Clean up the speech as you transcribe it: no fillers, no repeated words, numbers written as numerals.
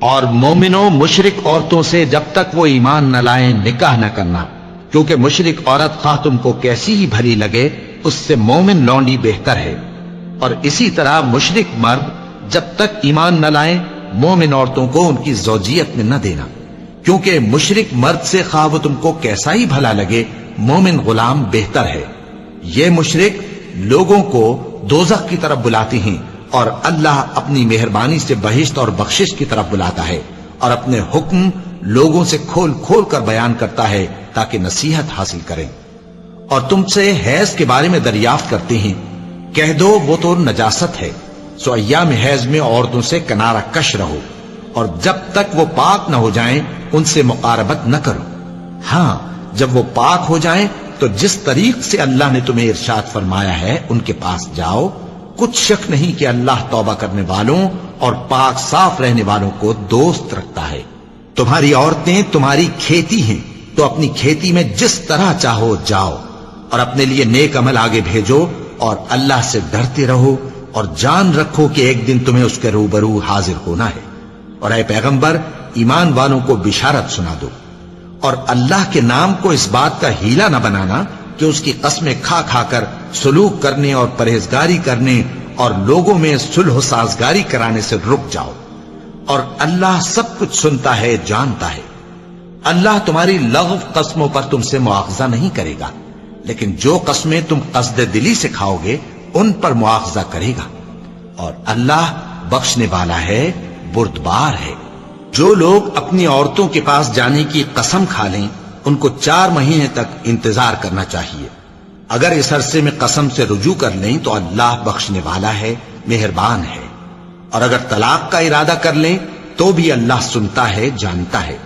اور مومنوں مشرک عورتوں سے جب تک وہ ایمان نہ لائیں نکاح نہ کرنا، کیونکہ مشرک عورت خواہ تم کو کیسی ہی بھلی لگے اس سے مومن لونڈی بہتر ہے۔ اور اسی طرح مشرک مرد جب تک ایمان نہ لائیں مومن عورتوں کو ان کی زوجیت میں نہ دینا، کیونکہ مشرک مرد سے خواہ وہ تم کو کیسا ہی بھلا لگے مومن غلام بہتر ہے۔ یہ مشرک لوگوں کو دوزخ کی طرف بلاتے ہیں، اور اللہ اپنی مہربانی سے بہشت اور بخشش کی طرف بلاتا ہے، اور اپنے حکم لوگوں سے کھول کھول کر بیان کرتا ہے تاکہ نصیحت حاصل کریں۔ اور تم سے حیض کے بارے میں دریافت کرتے ہیں، کہہ دو وہ تو نجاست ہے، سو ایام حیض میں عورتوں سے کنارہ کش رہو، اور جب تک وہ پاک نہ ہو جائیں ان سے مقاربت نہ کرو۔ ہاں جب وہ پاک ہو جائیں تو جس طریق سے اللہ نے تمہیں ارشاد فرمایا ہے ان کے پاس جاؤ، کچھ شک نہیں کہ اللہ توبہ کرنے والوں اور پاک صاف رہنے والوں کو دوست رکھتا ہے۔ تمہاری عورتیں تمہاری کھیتی ہیں، تو اپنی کھیتی میں جس طرح چاہو جاؤ، اور اپنے لیے نیک عمل آگے بھیجو، اور اللہ سے ڈرتے رہو، اور جان رکھو کہ ایک دن تمہیں اس کے روبرو حاضر ہونا ہے۔ اور اے پیغمبر ایمان والوں کو بشارت سنا دو، اور اللہ کے نام کو اس بات کا ہیلا نہ بنانا کہ اس کی قسمیں کھا کھا کر سلوک کرنے اور پرہیزگاری کرنے اور لوگوں میں صلح و سازگاری کرانے سے رک جاؤ، اور اللہ سب کچھ سنتا ہے جانتا ہے۔ اللہ تمہاری لغو قسموں پر تم سے مواخذہ نہیں کرے گا، لیکن جو قسمیں تم قصد دلی سے کھاؤ گے ان پر مواخذہ کرے گا، اور اللہ بخشنے والا ہے بردبار ہے۔ جو لوگ اپنی عورتوں کے پاس جانے کی قسم کھا لیں ان کو 4 مہینے تک انتظار کرنا چاہیے۔ اگر اس عرصے میں قسم سے رجوع کر لیں تو اللہ بخشنے والا ہے، مہربان ہے، اور اگر طلاق کا ارادہ کر لیں تو بھی اللہ سنتا ہے جانتا ہے۔